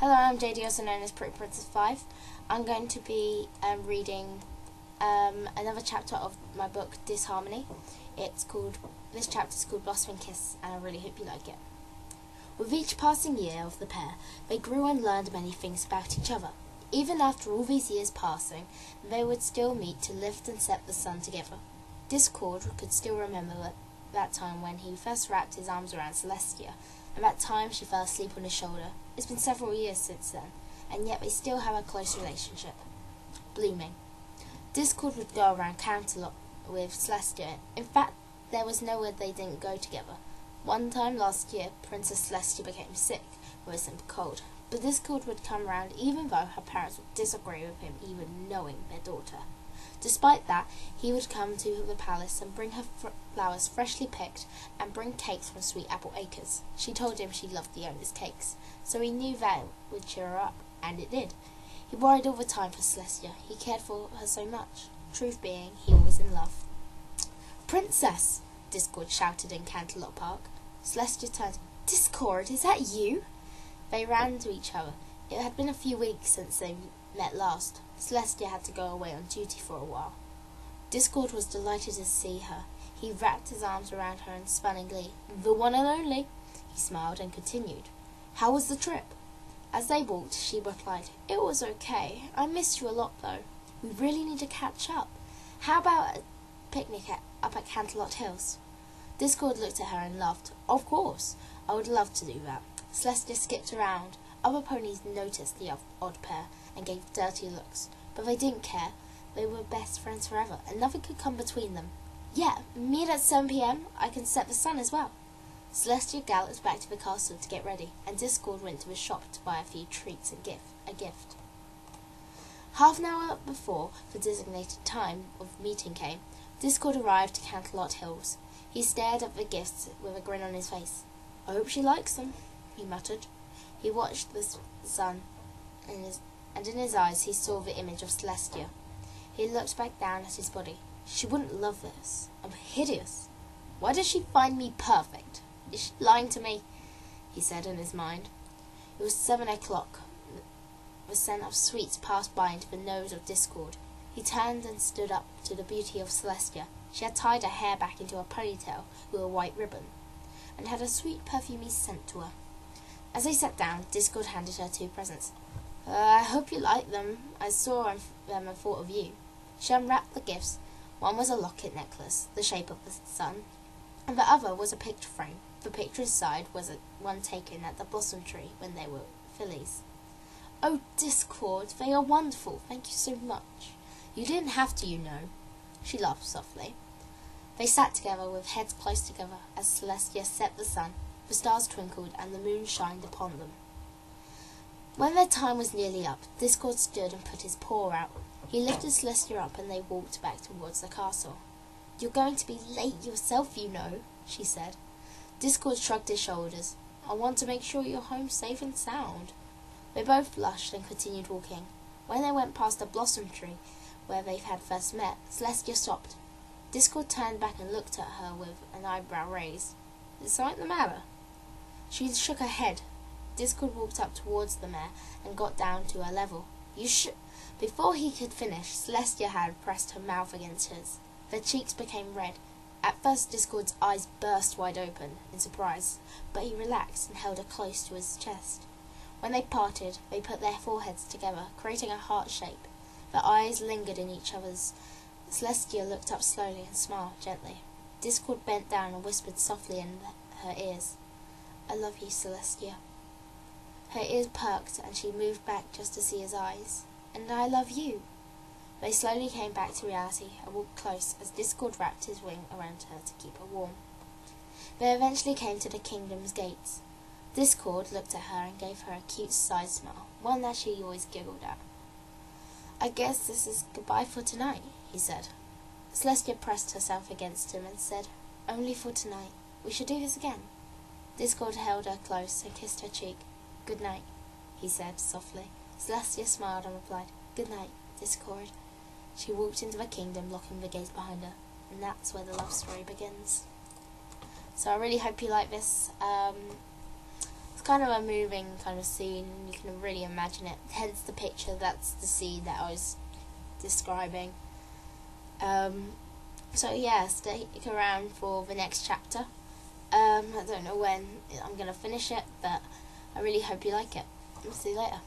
Hello, I'm JD, also known as Pretty Princess 5. I'm going to be reading another chapter of my book, Disharmony. This chapter is called Blossom and Kiss, and I really hope you like it. With each passing year of the pair, they grew and learned many things about each other. Even after all these years passing, they would still meet to lift and set the sun together. Discord could still remember that time when he first wrapped his arms around Celestia, and that time she fell asleep on his shoulder. It's been several years since then, and yet they still have a close relationship. Blooming. Discord would go around Canterlot with Celestia. In fact, there was nowhere they didn't go together. One time last year, Princess Celestia became sick with a simple cold, but Discord would come round even though her parents would disagree with him even knowing their daughter. Despite that, he would come to the palace and bring her flowers freshly picked and bring cakes from Sweet Apple Acres. She told him she loved the owner's cakes, so he knew that would cheer her up, and it did. He worried all the time for Celestia. He cared for her so much. Truth being, he was in love. "Princess!" Discord shouted in Canterlot Park. Celestia turned. "Discord, is that you?" They ran to each other. It had been a few weeks since they met last. Celestia had to go away on duty for a while. Discord was delighted to see her. He wrapped his arms around her and spun in glee. "The one and only." He smiled and continued. "How was the trip?" As they walked, she replied, "It was okay. I missed you a lot, though. We really need to catch up. How about a picnic up at Canterlot Hills?" Discord looked at her and laughed. "Of course. I would love to do that." Celestia skipped around. Other ponies noticed the odd pair and gave dirty looks, but they didn't care. They were best friends forever, and nothing could come between them. "Yeah, meet at 7 p.m. I can set the sun as well." Celestia galloped back to the castle to get ready, and Discord went to the shop to buy a few treats and a gift. Half an hour before the designated time of meeting came, Discord arrived to Canterlot Hills. He stared at the gifts with a grin on his face. "I hope she likes them," he muttered. He watched the sun, and in his eyes he saw the image of Celestia. He looked back down at his body. "She wouldn't love this. I'm hideous. Why does she find me perfect? Is she lying to me?" he said in his mind. It was 7 o'clock. The scent of sweets passed by into the nose of Discord. He turned and stood up to the beauty of Celestia. She had tied her hair back into a ponytail with a white ribbon, and had a sweet perfumey scent to her. As they sat down, Discord handed her 2 presents. "I hope you like them. I saw them and thought of you." She unwrapped the gifts. One was a locket necklace, the shape of the sun, and the other was a picture frame. The picture inside was one taken at the blossom tree when they were fillies. "Oh, Discord, they are wonderful. Thank you so much. You didn't have to, you know." She laughed softly. They sat together with heads close together as Celestia set the sun. The stars twinkled and the moon shined upon them. When their time was nearly up, Discord stood and put his paw out. He lifted Celestia up and they walked back towards the castle. "You're going to be late yourself, you know," she said. Discord shrugged his shoulders. "I want to make sure you're home safe and sound." They both blushed and continued walking. When they went past the blossom tree where they had first met, Celestia stopped. Discord turned back and looked at her with an eyebrow raised. "Is something the matter?" She shook her head. Discord walked up towards the mare and got down to her level. Before he could finish, Celestia had pressed her mouth against his. Their cheeks became red. At first Discord's eyes burst wide open in surprise, but he relaxed and held her close to his chest. When they parted, they put their foreheads together, creating a heart shape. Their eyes lingered in each other's. Celestia looked up slowly and smiled gently. Discord bent down and whispered softly in her ears, "I love you, Celestia." Her ears perked and she moved back just to see his eyes. "And I love you." They slowly came back to reality and walked close as Discord wrapped his wing around her to keep her warm. They eventually came to the kingdom's gates. Discord looked at her and gave her a cute side smile, one that she always giggled at. "I guess this is goodbye for tonight," he said. Celestia pressed herself against him and said, "Only for tonight. We should do this again." Discord held her close and kissed her cheek. "Good night," he said softly. Celestia smiled and replied, "Good night, Discord." She walked into the kingdom, locking the gates behind her, and that's where the love story begins. So I really hope you like this It's kind of a moving kind of scene, and you can really imagine it. Hence the picture, that's the scene that I was describing. So yeah, stick around for the next chapter. I don't know when I'm going to finish it, but I really hope you like it. See you later.